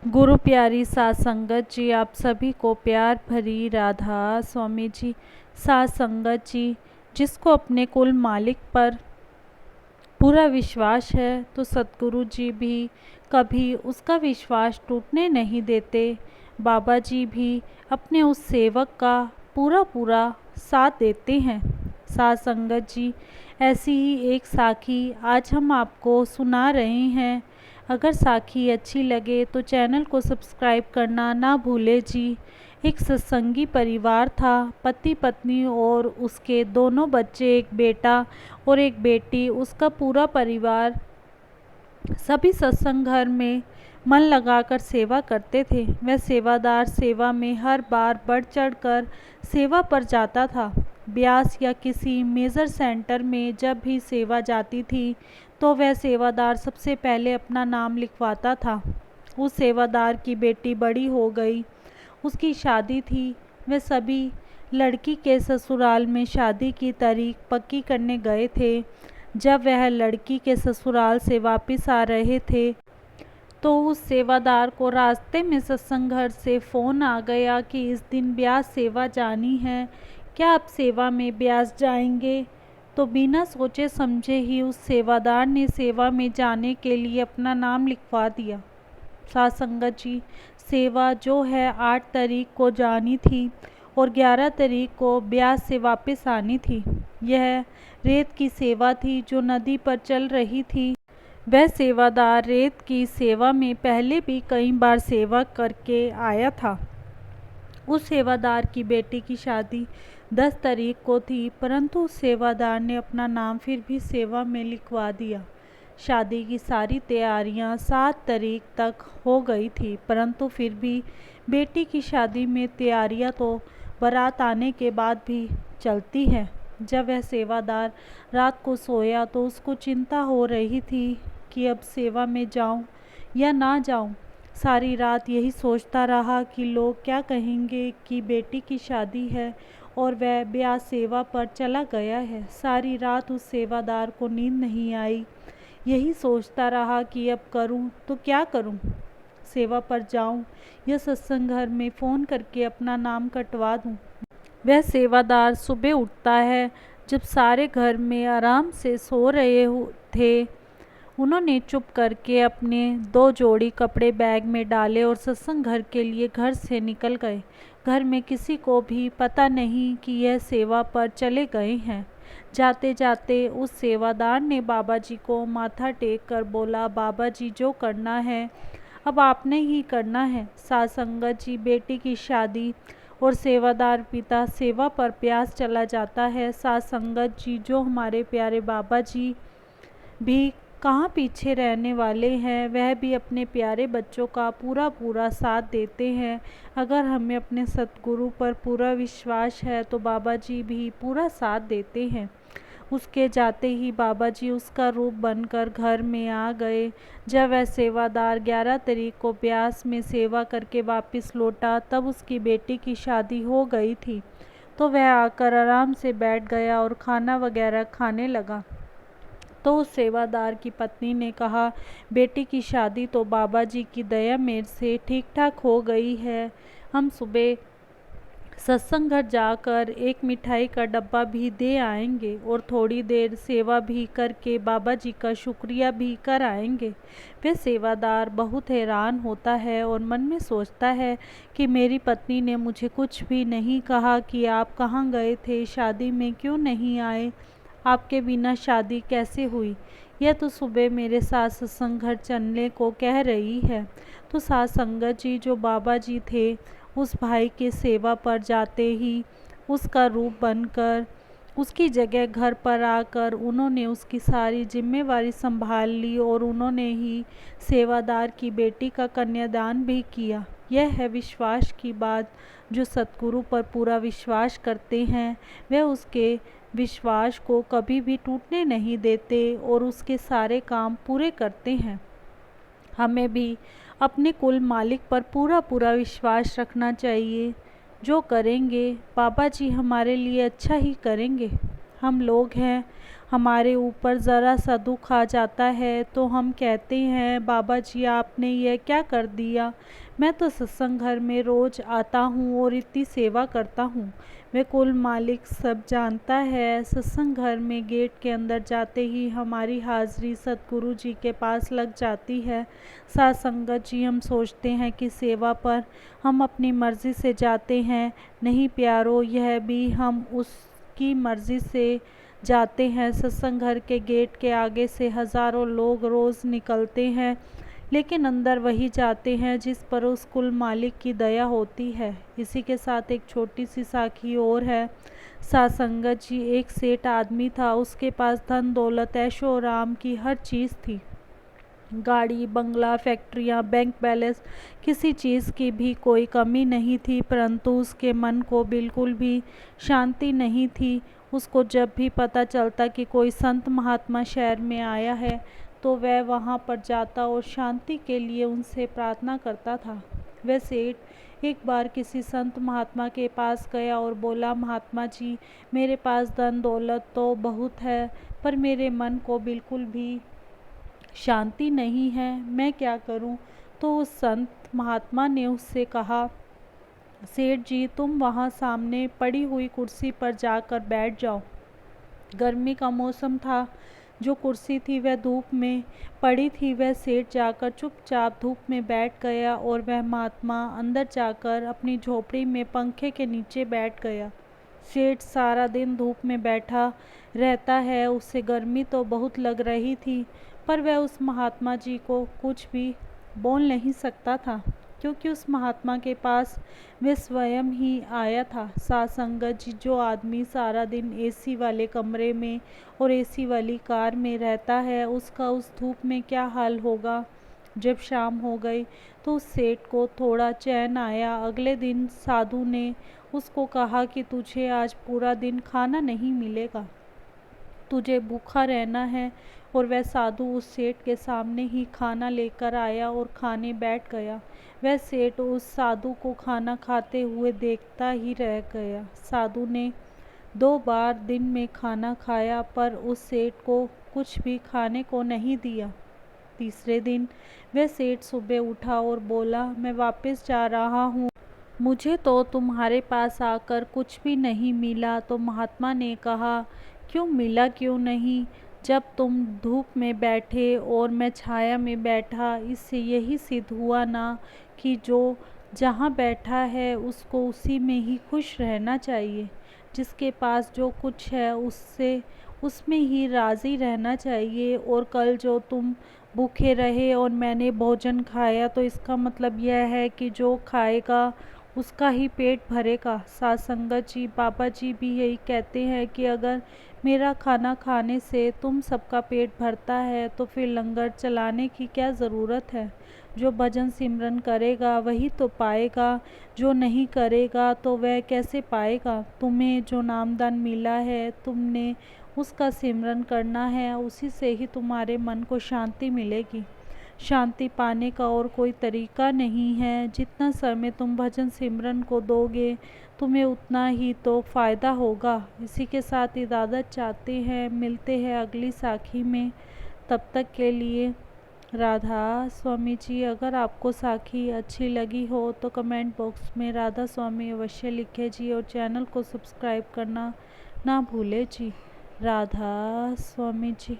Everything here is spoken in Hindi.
गुरु प्यारी सात संगत जी, आप सभी को प्यार भरी राधा। स्वामी जी, सात संगत जी, जिसको अपने कुल मालिक पर पूरा विश्वास है तो सतगुरु जी भी कभी उसका विश्वास टूटने नहीं देते। बाबा जी भी अपने उस सेवक का पूरा पूरा साथ देते हैं। सात संगत जी, ऐसी ही एक साखी आज हम आपको सुना रहे हैं। अगर साखी अच्छी लगे तो चैनल को सब्सक्राइब करना ना भूले जी। एक सत्संगी परिवार था, पति पत्नी और उसके दोनों बच्चे, एक बेटा और एक बेटी। उसका पूरा परिवार सभी सत्संग घर में मन लगाकर सेवा करते थे। वह सेवादार सेवा में हर बार बढ़ चढ़कर सेवा पर जाता था। ब्यास या किसी मेजर सेंटर में जब भी सेवा जाती थी तो वह सेवादार सबसे पहले अपना नाम लिखवाता था। उस सेवादार की बेटी बड़ी हो गई, उसकी शादी थी। वे सभी लड़की के ससुराल में शादी की तारीख पक्की करने गए थे। जब वह लड़की के ससुराल से वापस आ रहे थे तो उस सेवादार को रास्ते में सत्संग घर से फ़ोन आ गया कि इस दिन ब्यास सेवा जानी है, क्या आप सेवा में ब्यास जाएंगे? तो बिना सोचे समझे ही उस सेवादार ने सेवा में जाने के लिए अपना नाम लिखवा दिया। सात संगत जी, सेवा जो है 8 तारीख को जानी थी और 11 तारीख को ब्यास से वापस आनी थी। यह रेत की सेवा थी जो नदी पर चल रही थी। वह सेवादार रेत की सेवा में पहले भी कई बार सेवा करके आया था। उस सेवादार की बेटी की शादी 10 तारीख को थी, परंतु उस सेवादार ने अपना नाम फिर भी सेवा में लिखवा दिया। शादी की सारी तैयारियां 7 तारीख तक हो गई थी, परंतु फिर भी बेटी की शादी में तैयारियां तो बारात आने के बाद भी चलती हैं। जब वह सेवादार रात को सोया तो उसको चिंता हो रही थी कि अब सेवा में जाऊं या ना जाऊं। सारी रात यही सोचता रहा कि लोग क्या कहेंगे कि बेटी की शादी है और वह ब्याह सेवा पर चला गया है। सारी रात उस सेवादार को नींद नहीं आई। यही सोचता रहा कि अब करूं तो क्या करूं, सेवा पर जाऊं या सत्संग घर में फ़ोन करके अपना नाम कटवा दूं। वह सेवादार सुबह उठता है जब सारे घर में आराम से सो रहे थे। उन्होंने चुप करके अपने 2 जोड़ी कपड़े बैग में डाले और सत्संग घर के लिए घर से निकल गए। घर में किसी को भी पता नहीं कि यह सेवा पर चले गए हैं। जाते जाते उस सेवादार ने बाबा जी को माथा टेक कर बोला, बाबा जी, जो करना है अब आपने ही करना है। सात संगत जी, बेटी की शादी और सेवादार पिता सेवा पर प्यास चला जाता है। सात संगत जी, जो हमारे प्यारे बाबा जी भी कहाँ पीछे रहने वाले हैं, वह भी अपने प्यारे बच्चों का पूरा पूरा साथ देते हैं। अगर हमें अपने सतगुरु पर पूरा विश्वास है तो बाबा जी भी पूरा साथ देते हैं। उसके जाते ही बाबा जी उसका रूप बनकर घर में आ गए। जब वह सेवादार 11 तारीख को ब्यास में सेवा करके वापस लौटा तब उसकी बेटी की शादी हो गई थी। तो वह आकर आराम से बैठ गया और खाना वगैरह खाने लगा। तो उस सेवादार की पत्नी ने कहा, बेटी की शादी तो बाबा जी की दया मेर से ठीक ठाक हो गई है। हम सुबह सत्संग घर जाकर एक मिठाई का डब्बा भी दे आएंगे और थोड़ी देर सेवा भी करके बाबा जी का शुक्रिया भी कर आएंगे। वह सेवादार बहुत हैरान होता है और मन में सोचता है कि मेरी पत्नी ने मुझे कुछ भी नहीं कहा कि आप कहाँ गए थे, शादी में क्यों नहीं आए, आपके बिना शादी कैसे हुई। यह तो सुबह मेरे साथ सत्संग घर चलने को कह रही है। तो सात संगत जी, जो बाबा जी थे, उस भाई के सेवा पर जाते ही उसका रूप बनकर उसकी जगह घर पर आकर उन्होंने उसकी सारी जिम्मेवारी संभाल ली और उन्होंने ही सेवादार की बेटी का कन्यादान भी किया। यह है विश्वास की बात। जो सतगुरु पर पूरा विश्वास करते हैं वे उसके विश्वास को कभी भी टूटने नहीं देते और उसके सारे काम पूरे करते हैं। हमें भी अपने कुल मालिक पर पूरा पूरा विश्वास रखना चाहिए। जो करेंगे बाबा जी हमारे लिए अच्छा ही करेंगे। हम लोग हैं, हमारे ऊपर ज़रा सा दुख आ जाता है तो हम कहते हैं बाबा जी आपने यह क्या कर दिया। मैं तो सत्संग घर में रोज़ आता हूँ और इतनी सेवा करता हूँ। वह कुल मालिक सब जानता है। सत्संग घर में गेट के अंदर जाते ही हमारी हाज़िरी सतगुरु जी के पास लग जाती है। साथ संगत जी, हम सोचते हैं कि सेवा पर हम अपनी मर्ज़ी से जाते हैं। नहीं प्यारो, यह भी हम उसकी मर्ज़ी से जाते हैं। सत्संग घर के गेट के आगे से हज़ारों लोग रोज़ निकलते हैं, लेकिन अंदर वही जाते हैं जिस पर उस कुल मालिक की दया होती है। इसी के साथ एक छोटी सी साखी और है। साथ संगत जी, एक सेठ आदमी था। उसके पास धन दौलत ऐशो आराम की हर चीज़ थी। गाड़ी, बंगला, फैक्ट्रियाँ, बैंक बैलेंस, किसी चीज़ की भी कोई कमी नहीं थी, परंतु उसके मन को बिल्कुल भी शांति नहीं थी। उसको जब भी पता चलता कि कोई संत महात्मा शहर में आया है तो वह वहाँ पर जाता और शांति के लिए उनसे प्रार्थना करता था। वह सेठ एक बार किसी संत महात्मा के पास गया और बोला, महात्मा जी, मेरे पास धन दौलत तो बहुत है, पर मेरे मन को बिल्कुल भी शांति नहीं है, मैं क्या करूं। तो उस संत महात्मा ने उससे कहा, सेठ जी, तुम वहाँ सामने पड़ी हुई कुर्सी पर जाकर बैठ जाओ। गर्मी का मौसम था। जो कुर्सी थी वह धूप में पड़ी थी। वह सेठ जाकर चुपचाप धूप में बैठ गया और वह महात्मा अंदर जाकर अपनी झोपड़ी में पंखे के नीचे बैठ गया। सेठ सारा दिन धूप में बैठा रहता है, उससे गर्मी तो बहुत लग रही थी, पर वह उस महात्मा जी को कुछ भी बोल नहीं सकता था, क्योंकि उस महात्मा के पास वे स्वयं ही आया था। साथ संगत जी, जो आदमी सारा दिन एसी वाले कमरे में और एसी वाली कार में रहता है, उसका उस धूप में क्या हाल होगा। जब शाम हो गई तो उस सेठ को थोड़ा चैन आया। अगले दिन साधु ने उसको कहा कि तुझे आज पूरा दिन खाना नहीं मिलेगा, तुझे भूखा रहना है। और वह साधु उस सेठ के सामने ही खाना लेकर आया और खाने बैठ गया। वह सेठ उस साधु को खाना खाते हुए देखता ही रह गया। साधु ने 2 बार दिन में खाना खाया, पर उस सेठ को कुछ भी खाने को नहीं दिया। तीसरे दिन वह सेठ सुबह उठा और बोला, मैं वापस जा रहा हूँ, मुझे तो तुम्हारे पास आकर कुछ भी नहीं मिला। तो महात्मा ने कहा, क्यों मिला क्यों नहीं, जब तुम धूप में बैठे और मैं छाया में बैठा, इससे यही सिद्ध हुआ ना कि जो जहाँ बैठा है उसको उसी में ही खुश रहना चाहिए। जिसके पास जो कुछ है उससे उसमें ही राज़ी रहना चाहिए। और कल जो तुम भूखे रहे और मैंने भोजन खाया, तो इसका मतलब यह है कि जो खाएगा उसका ही पेट भरेगा। साथ संगत जी, बाबा जी भी यही कहते हैं कि अगर मेरा खाना खाने से तुम सबका पेट भरता है तो फिर लंगर चलाने की क्या ज़रूरत है। जो भजन सिमरन करेगा वही तो पाएगा, जो नहीं करेगा तो वह कैसे पाएगा। तुम्हें जो नामदान मिला है, तुमने उसका सिमरन करना है, उसी से ही तुम्हारे मन को शांति मिलेगी। शांति पाने का और कोई तरीका नहीं है। जितना समय तुम भजन सिमरन को दोगे, तुम्हें उतना ही तो फ़ायदा होगा। इसी के साथ इजाज़त चाहते हैं, मिलते हैं अगली साखी में। तब तक के लिए राधा स्वामी जी। अगर आपको साखी अच्छी लगी हो तो कमेंट बॉक्स में राधा स्वामी अवश्य लिखें जी, और चैनल को सब्सक्राइब करना ना भूलें जी। राधा स्वामी जी।